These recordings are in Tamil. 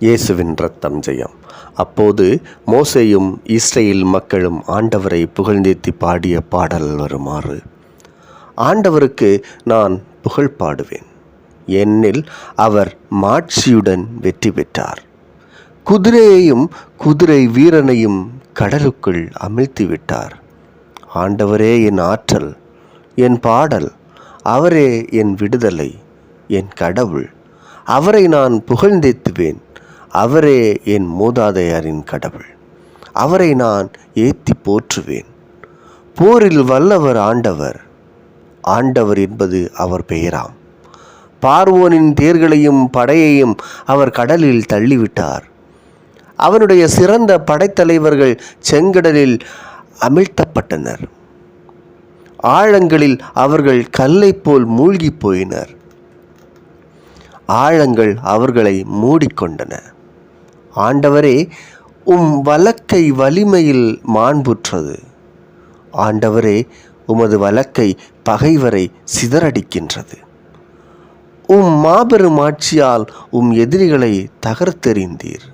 இயேசுவின் இரத்தம் ஜெயம். அப்போது மோசேயும் இஸ்ரேல் மக்களும் ஆண்டவரை புகழ்ந்தேத்தி பாடிய பாடல் வருமாறு: ஆண்டவருக்கு நான் புகழ் பாடுவேன், ஏனெனில் அவர் மாட்சியுடன் வெற்றி பெற்றார். குதிரையையும் குதிரை வீரனையும் கடலுக்குள் அமிழ்த்திவிட்டார். ஆண்டவரே என் ஆற்றல், என் பாடல், அவரே என் விடுதலை, என் கடவுள். அவரை நான் புகழ்ந்தேத்துவேன். அவரே என் மூதாதையரின் கடவுள். அவரை நான் ஏத்தி போற்றுவேன். போரில் வல்லவர் ஆண்டவர். ஆண்டவர் என்பது அவர் பெயராம். பார்வோனின் தேர்களையும் படையையும் அவர் கடலில் தள்ளிவிட்டார். அவனுடைய சிறந்த படைத்தலைவர்கள் செங்கடலில் அமிழ்த்தப்பட்டனர். ஆழங்களில் அவர்கள் கல்லை போல் மூழ்கி போயினர். ஆழங்கள் அவர்களை மூடிக்கொண்டன. ஆண்டவரே, வலக்கை வலிமையில் மாண்புற்றது. ஆண்டவரே, உமது வலக்கை பகைவரை சிதறடிக்கின்றது. மாபெரும் ஆட்சியால் எதிரிகளை தகர்த்தெறிந்தீர்.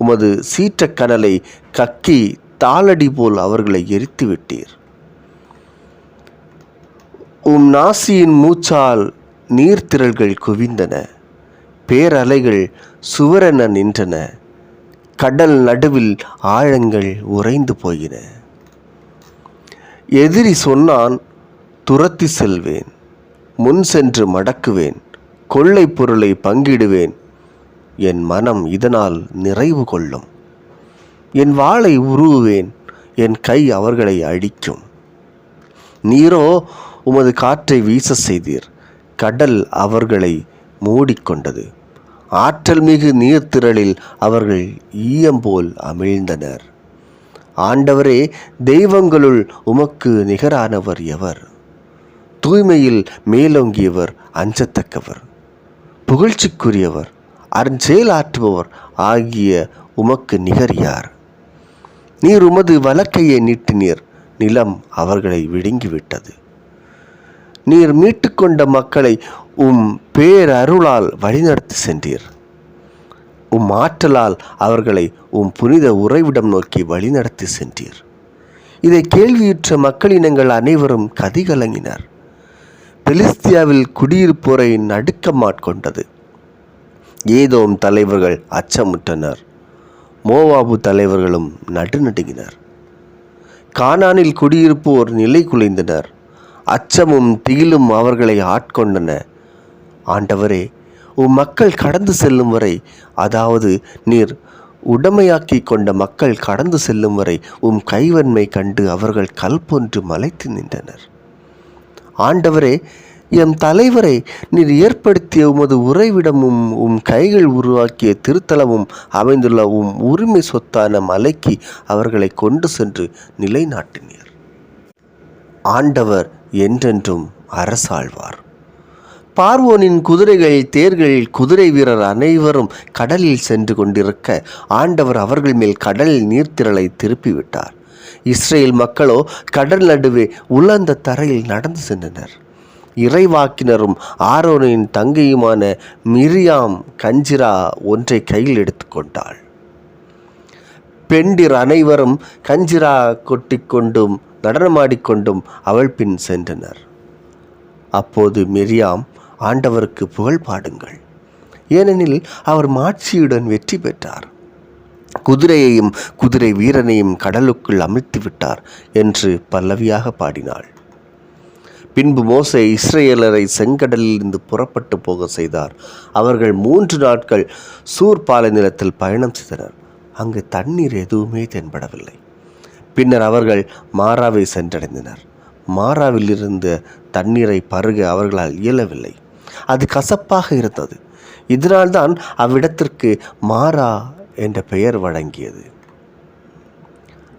உமது சீற்றக்கனலை கக்கி தாளடி போல் அவர்களை எரித்துவிட்டீர். நாசியின் மூச்சால் நீர்த்திரள்கள் குவிந்தன. பேரலைகள் சுவரென நின்றன. கடல் நடுவில் ஆழங்கள் உறைந்து போயின. எதிரி சொன்னான், துரத்தி செல்வேன், முன் சென்று மடக்குவேன், கொள்ளை பொருளை பங்கிடுவேன். என் மனம் இதனால் நிறைவு கொள்ளும். என் வாளை உருவுவேன், என் கை அவர்களை அழிக்கும். நீரோ உமது காற்றை வீச செய்தீர். கடல் அவர்களை மூடிக்கொண்டது. ஆற்றல் மிகு நீர்த்திரளில் அவர்கள் ஈயம்போல் அமிழ்ந்தனர். ஆண்டவரே, தெய்வங்களுள் உமக்கு நிகரானவர் எவர்? தூய்மையில் மேலோங்கியவர், அஞ்சத்தக்கவர், புகழ்ச்சிக்குரியவர், அருஞ்செயலாற்றுபவர் ஆகிய உமக்கு நிகர் யார்? நீர் உமது வலக்கையை நீட்டினீர். நிலம் அவர்களை விழுங்கிவிட்டது. நீர் மீட்டுக்கொண்ட மக்களை பேரருளால் வழிநடத்தி சென்றீர். ஆற்றலால் அவர்களை புனித உறைவிடம் நோக்கி வழிநடத்தி சென்றீர். இதை கேள்வியுற்ற மக்களினங்கள் அனைவரும் கதிகலங்கினர். பெலிஸ்தியாவில் குடியிருப்போரை நடுக்கமாட்கொண்டது. ஏதோம் தலைவர்கள் அச்சமுற்றனர். மோவாபு தலைவர்களும் நடுநடுங்கினர். கானானில் குடியிருப்போர் நிலை குலைந்தனர். அச்சமும் திகிலும் அவர்களை ஆட்கொண்டன. ஆண்டவரே, மக்கள் கடந்து செல்லும் வரை, அதாவது நீர் உடமையாக்கி கொண்ட மக்கள் கடந்து செல்லும் வரை கைவன்மை கண்டு அவர்கள் கல் போன்று மலைத்து நின்றனர். ஆண்டவரே, எம் தலைவரை நீர் ஏற்படுத்திய உமது உறைவிடமும் கைகள் உருவாக்கிய திருத்தலமும் அமைந்துள்ள உரிமை சொத்தான மலைக்கு அவர்களை கொண்டு சென்று நிலைநாட்டினீர். ஆண்டவர் என்றென்றும் அரசாழ்வார். பார்வோனின் குதிரைகள், தேர்கள், குதிரை வீரர் அனைவரும் கடலில் சென்று கொண்டிருக்க ஆண்டவர் அவர்கள் மேல் கடலில் நீர்த்திரளை திருப்பிவிட்டார். இஸ்ரேல் மக்களோ கடல் நடுவே உலர்ந்த தரையில் நடந்து சென்றனர். இறைவாக்கினரும் ஆரோனின் தங்கையுமான மிரியாம் கஞ்சிரா ஒன்றை கையில் எடுத்துக்கொண்டாள். பெண்டிர் அனைவரும் கஞ்சிரா கொட்டிக்கொண்டும் நடனமாடிக்கொண்டும் அவள் பின் சென்றனர். அப்போது மிரியாம், ஆண்டவருக்கு புகழ் பாடுங்கள், ஏனெனில் அவர் மாட்சியுடன் வெற்றி பெற்றார். குதிரையையும் குதிரை வீரனையும் கடலுக்குள் அமிழ்த்திவிட்டார் என்று பல்லவியாக பாடினாள். பின்பு மோசே இஸ்ரேலரை செங்கடலிலிருந்து புறப்பட்டு போக செய்தார். அவர்கள் 3 நாட்கள் சூர் பாலைநிலத்தில் பயணம் செய்தனர். அங்கு தண்ணீர் எதுவுமே தென்படவில்லை. பின்னர் அவர்கள் மாராவை சென்றடைந்தனர். மாராவில் இருந்த தண்ணீரை பருக அவர்களால் இயலவில்லை. அது கசப்பாக இருந்தது. இதனால்தான் அவ்விடத்திற்கு மாரா என்ற பெயர் வழங்கியது.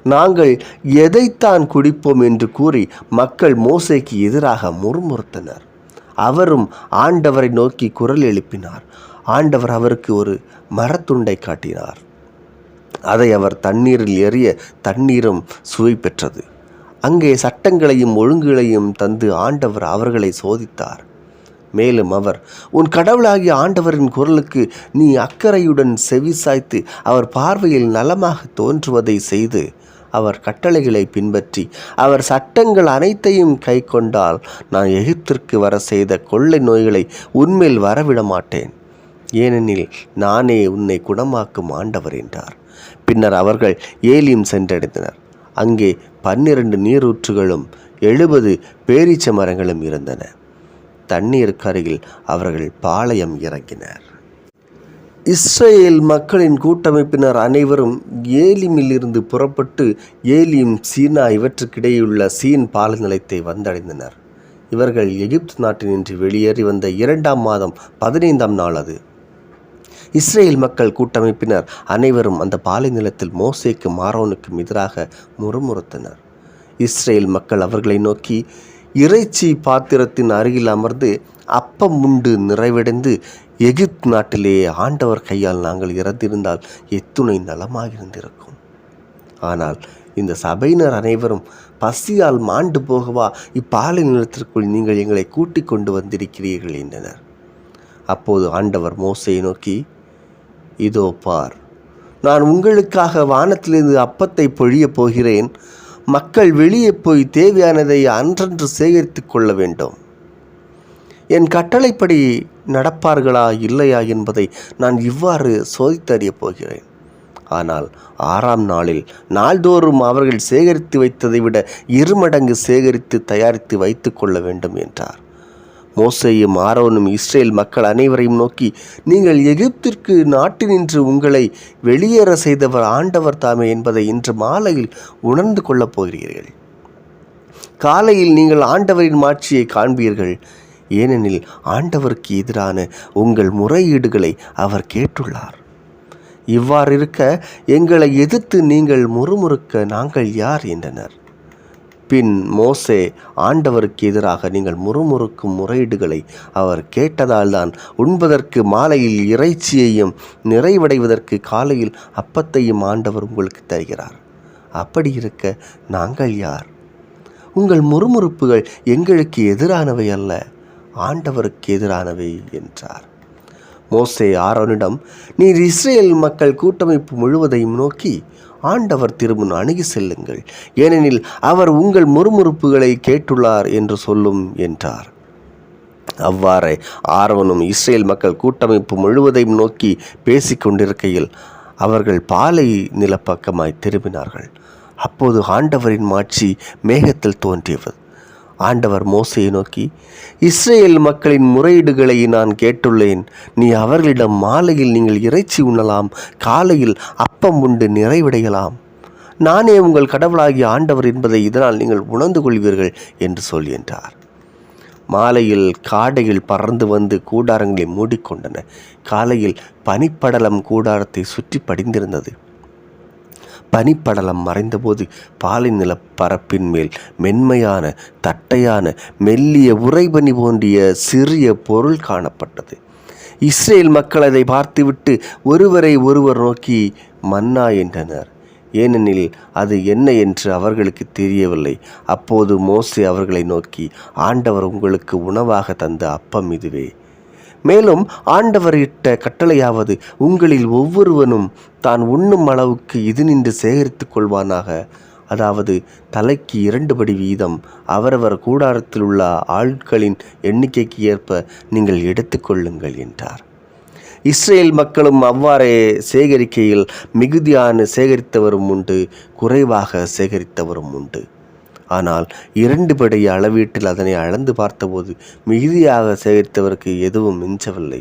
நாங்கள் எதைத்தான் குடிப்போம் என்று கூறி மக்கள் மோசேக்கு எதிராக முறுமுறுத்தனர். அவரும் ஆண்டவரை நோக்கி குரல் எழுப்பினார். ஆண்டவர் அவருக்கு ஒரு மரத்துண்டை காட்டினார். அதை அவர் தண்ணீரில் எறிய தண்ணீரும் சுவை பெற்றது. அங்கே சட்டங்களையும் ஒழுங்குகளையும் தந்து ஆண்டவர் அவர்களை சோதித்தார். மேலும் அவர், உன் கடவுளாகிய ஆண்டவரின் குரலுக்கு நீ அக்கறையுடன் செவிசாய்த்து அவர் பார்வையில் நலமாக தோன்றுவதை செய்து அவர் கட்டளைகளை பின்பற்றி அவர் சட்டங்கள் அனைத்தையும் கை கொண்டால் நான் எகிப்திற்கு வர செய்த கொள்ளை நோய்களை உன்மேல் வரவிட மாட்டேன். ஏனெனில் நானே உன்னை குணமாக்கும் ஆண்டவர் என்றார். பின்னர் அவர்கள் ஏலிம் சென்றடைந்தனர். அங்கே 12 நீரூற்றுகளும் 70 பேரீச்ச மரங்களும் இருந்தன. தண்ணீருக்கு அருகில் அவர்கள் பாளையம் இறங்கினர். இஸ்ரேல் மக்களின் கூட்டமைப்பினர் அனைவரும் ஏலிமிலிருந்து புறப்பட்டு ஏலிம், சீனா இவற்றுக்கிடையுள்ள சீன் பாலைநிலத்தை வந்தடைந்தனர். இவர்கள் எகிப்து நாட்டினின்று வெளியேறி வந்த 2ஆம் மாதம் 15ஆம் நாள் அது. இஸ்ரேல் மக்கள் கூட்டமைப்பினர் அனைவரும் அந்த பாலைநிலத்தில் மோசேக்கும் ஆரோனுக்கும் எதிராக முறுமுறுத்தனர். இஸ்ரேல் மக்கள் அவர்களை நோக்கி, இறைச்சி பாத்திரத்தின் அருகில் அமர்ந்து அப்பம் உண்டு நிறைவடைந்து எகிப்து நாட்டிலேயே ஆண்டவர் கையால் நாங்கள் இறந்திருந்தால் எத்துணை நலமாயிருந்திருக்கும். ஆனால் இந்த சபையினர் அனைவரும் பசியால் மாண்டு போகவா இப்பாலை நிலத்திற்குள் நீங்கள் எங்களை கூட்டிக் கொண்டு வந்திருக்கிறீர்கள் என்றனர். அப்போது ஆண்டவர் மோசேயை நோக்கி, இதோ பார், நான் உங்களுக்காக வானத்திலிருந்து அப்பத்தை பொழியப் போகிறேன். மக்கள் வெளியே போய் தேவையானதை அன்றன்று சேகரித்து கொள்ள வேண்டும். என் கட்டளைப்படி நடப்பார்களா இல்லையா என்பதை நான் இவ்வாறு சோதித்தறியப் போகிறேன். ஆனால் 6ஆம் நாளில் நாள்தோறும் அவர்கள் சேகரித்து வைத்ததை விட 2 மடங்கு சேகரித்து தயாரித்து வைத்து கொள்ள வேண்டும் என்றார். மோசேயும் ஆரோனும் இஸ்ரேல் மக்கள் அனைவரையும் நோக்கி, நீங்கள் எகிப்திற்கு நாட்டினின்று உங்களை வெளியேற செய்தவர் ஆண்டவர் தாமே என்பதை இன்று மாலையில் உணர்ந்து கொள்ளப் போகிறீர்கள். காலையில் நீங்கள் ஆண்டவரின் மாட்சியை காண்பீர்கள். ஏனெனில் ஆண்டவருக்கு எதிரான உங்கள் முறையீடுகளை அவர் கேட்டுள்ளார். இவ்வாறு இருக்க எங்களை எதிர்த்து நீங்கள் முறுமுறுக்க நாங்கள் யார் என்றனர். பின் மோசே ஆண்டவருக்கு எதிராக நீங்கள் முறுமுறுக்கும் முறையீடுகளை அவர் கேட்டதால் தான் உண்பதற்கு மாலையில் இறைச்சியையும் நிறைவடைவதற்கு காலையில் அப்பத்தையும் ஆண்டவர் உங்களுக்கு தருகிறார். அப்படி இருக்க நாங்கள் யார்? உங்கள் முறுமுறுப்புகள் எங்களுக்கு எதிரானவை அல்ல, ஆண்டவருக்கு எதிரானவை என்றார். மோசே ஆரோனிடம், நீர் இஸ்ரேல் மக்கள் கூட்டமைப்பு முழுவதையும் நோக்கி ஆண்டவர் திருமுன் அணுகி செல்லுங்கள், ஏனெனில் அவர் உங்கள் முறுமுறுப்புகளை கேட்டுள்ளார் என்று சொல்லும் என்றார். அவ்வாறே ஆரோனும் இஸ்ரேல் மக்கள் கூட்டமைப்பு முழுவதையும் நோக்கி பேசிக்கொண்டிருக்கையில் அவர்கள் பாலை நிலப்பக்கமாய் திரும்பினார்கள். அப்போது ஆண்டவரின் மாட்சி மேகத்தில் தோன்றியது. ஆண்டவர் மோசேயை நோக்கி, இஸ்ரேல் மக்களின் முறையீடுகளை நான் கேட்டுள்ளேன். நீ அவர்களிடம், மாலையில் நீங்கள் இறைச்சி உண்ணலாம், காலையில் அப்பம் உண்டு நிறைவடையலாம். நானே உங்கள் கடவுளாகிய ஆண்டவர் என்பதை இதனால் நீங்கள் உணர்ந்து கொள்வீர்கள் என்று சொல் என்றார். மாலையில் காடைகள் பறந்து வந்து கூடாரங்களை மூடிக்கொண்டன. காலையில் பனிப்படலம் கூடாரத்தை சுற்றி படிந்திருந்தது. பனிப்படலம் மறைந்தபோது பாலை நிலப்பரப்பின் மேல் மென்மையான தட்டையான மெல்லிய உறைபனி போன்றிய சிறிய பொருள் காணப்பட்டது. இஸ்ரேல் மக்கள் அதை பார்த்துவிட்டு ஒருவரை ஒருவர் நோக்கி மன்னா என்றனர். ஏனெனில் அது என்ன என்று அவர்களுக்கு தெரியவில்லை. அப்போது மோசே அவர்களை நோக்கி, ஆண்டவர் உங்களுக்கு உணவாக தந்த அப்பம் இதுவே. மேலும் ஆண்டவர் இட்ட கட்டளையாவது, உங்களில் ஒவ்வொருவனும் தான் உண்ணும் அளவுக்கு இது நின்று சேகரித்து கொள்வானாக. அதாவது தலைக்கு 2 படி வீதம் அவரவர் கூடாரத்தில் உள்ள ஆட்களின் எண்ணிக்கைக்கு ஏற்ப நீங்கள் எடுத்துக்கொள்ளுங்கள் என்றார். இஸ்ரேல் மக்களும் அவ்வாறே சேகரிக்கையில் மிகுதியான சேகரித்தவரும் உண்டு, குறைவாக சேகரித்தவரும் உண்டு. ஆனால் 2 படி அளவீட்டில் அதனை அளந்து பார்த்தபோது மிகுதியாக சேகரித்தவருக்கு எதுவும் மிஞ்சவில்லை,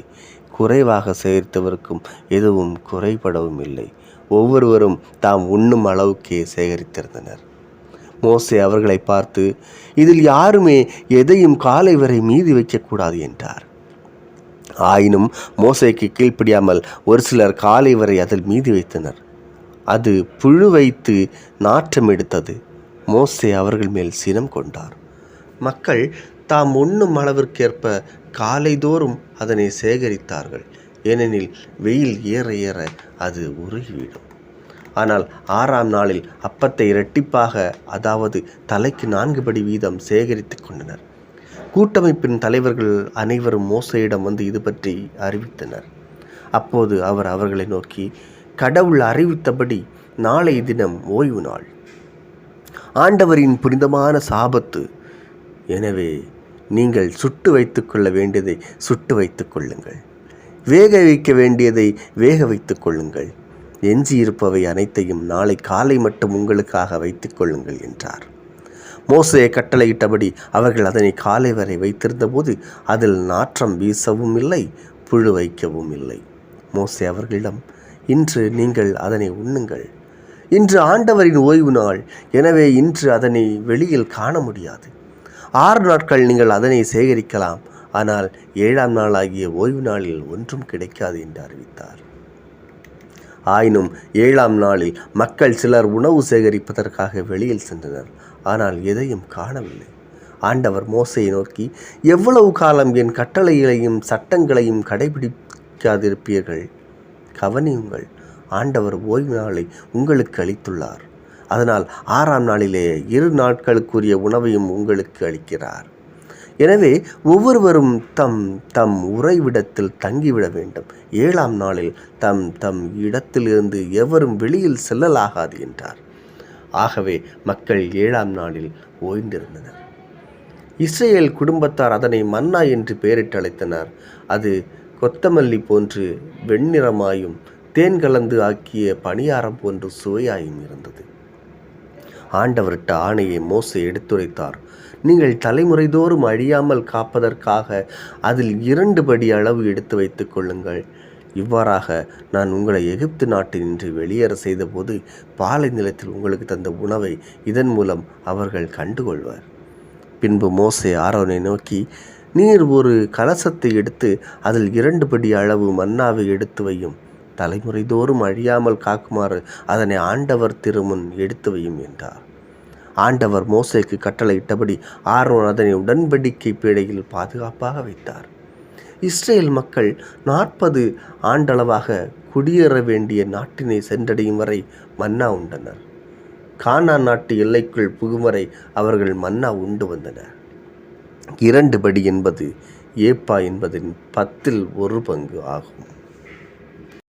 குறைவாக சேகரித்தவருக்கும் எதுவும் குறைபடவும் இல்லை. ஒவ்வொருவரும் தாம் உண்ணும் அளவுக்கே சேகரித்திருந்தனர். மோசே அவர்களை பார்த்து, இதில் யாருமே எதையும் காலை வரை மீதி வைக்கக்கூடாது என்றார். ஆயினும் மோசேக்கு கீழ்ப்படியாமல் ஒரு சிலர் காலை வரை அதில் மீதி வைத்தனர். அது புழு வைத்து நாற்றம் எடுத்தது. மோசே அவர்கள் மேல் சினம் கொண்டார். மக்கள் தாம் உண்ணும் அளவிற்கேற்ப காலைதோறும் அதனை சேகரித்தார்கள். ஏனெனில் வெயில் ஏற ஏற அது உருகிவிடும். ஆனால் 6ஆம் நாளில் அப்பத்தை இரட்டிப்பாக, அதாவது தலைக்கு 4 படி வீதம் சேகரித்து கொண்டனர். கூட்டமைப்பின் தலைவர்கள் அனைவரும் மோசேயிடம் வந்து இது பற்றி அறிவித்தனர். அப்போது அவர் அவர்களை நோக்கி, கடவுள் அறிவித்தபடி நாளை தினம் ஓய்வு நாள், ஆண்டவரின் புனிதமான சாபத்து. எனவே நீங்கள் சுட்டு வைத்துக்கொள்ள வேண்டியதை சுட்டு வைத்துக் கொள்ளுங்கள், வேக வைக்க வேண்டியதை வேக வைத்துக் கொள்ளுங்கள், எஞ்சியிருப்பவை அனைத்தையும் நாளை காலை மட்டும் உங்களுக்காக வைத்துக் கொள்ளுங்கள் என்றார். மோசே கட்டளையிட்டபடி அவர்கள் அதனை காலை வரை வைத்திருந்த போது அதில் நாற்றம் வீசவும் இல்லை, புழு வைக்கவும் இல்லை. மோசே அவர்களிடம், இன்று நீங்கள் அதனை உண்ணுங்கள், இன்று ஆண்டவரின் ஓய்வு நாள், எனவே இன்று அதனை வெளியில் காண முடியாது. 6 நாட்கள் நீங்கள் அதனை சேகரிக்கலாம், ஆனால் 7ஆம் நாளாகிய ஓய்வு நாளில் ஒன்றும் கிடைக்காது என்று அறிவித்தார். ஆயினும் 7ஆம் நாளில் மக்கள் சிலர் உணவு சேகரிப்பதற்காக வெளியில் சென்றனர், ஆனால் எதையும் காணவில்லை. ஆண்டவர் மோசேயை நோக்கி, எவ்வளவு காலம் என் கட்டளைகளையும் சட்டங்களையும் கடைபிடிக்காதிருப்பீர்கள்? கவனியுங்கள், ஆண்டவர் ஓய்வு நாளை உங்களுக்கு அளித்துள்ளார். அதனால் 6ஆம் நாளிலே 2 நாட்களுக்குரிய உணவையும் உங்களுக்கு அளிக்கிறார். எனவே ஒவ்வொருவரும் தம் தம் உறைவிடத்தில் தங்கிவிட வேண்டும். 7ஆம் நாளில் தம் தம் இடத்திலிருந்து எவரும் வெளியில் செல்லலாகாது என்றார். ஆகவே மக்கள் 7ஆம் நாளில் ஓய்ந்திருந்தனர். இஸ்ரேல் குடும்பத்தார் அதனை மன்னா என்று பெயரிட்டு அழைத்தனர். அது கொத்தமல்லி போன்று வெண்ணிறமாயும் தேன் கலந்து ஆக்கிய பணியாரம் போன்று சுவையாயும் இருந்தது. ஆண்டவரிட்ட ஆணையை மோசே எடுத்துரைத்தார். நீங்கள் தலைமுறைதோறும் அழியாமல் காப்பதற்காக அதில் 2 படி அளவு எடுத்து வைத்துக் கொள்ளுங்கள். இவ்வாறாக நான் உங்களை எகிப்து நாட்டினின்று வெளியேற செய்தபோது பாலை நிலத்தில் உங்களுக்கு தந்த உணவை இதன் மூலம் அவர்கள் கண்டுகொள்வர். பின்பு மோசே ஆரோனை நோக்கி, நீர் ஒரு கலசத்தை எடுத்து அதில் 2 படி அளவு மன்னாவை எடுத்து வையும், தலைமுறைதோறும் அழியாமல் காக்குமாறு அதனை ஆண்டவர் திருமுன் எடுத்து வையும் என்றார். ஆண்டவர் மோசேக்கு கட்டளையிட்டபடி ஆரோன் அதனை உடன்படிக்கை பேழையில் பாதுகாப்பாக வைத்தார். இஸ்ரேல் மக்கள் 40 ஆண்டளவாக குடியேற வேண்டிய நாட்டினை சென்றடையும் வரை மன்னா உண்டனர். கானான் நாட்டு எல்லைக்குள் புகும் வரை அவர்கள் மன்னா உண்டு வந்தனர். 2 படி என்பது ஏப்பா என்பதின் 10ல் 1 பங்கு ஆகும்.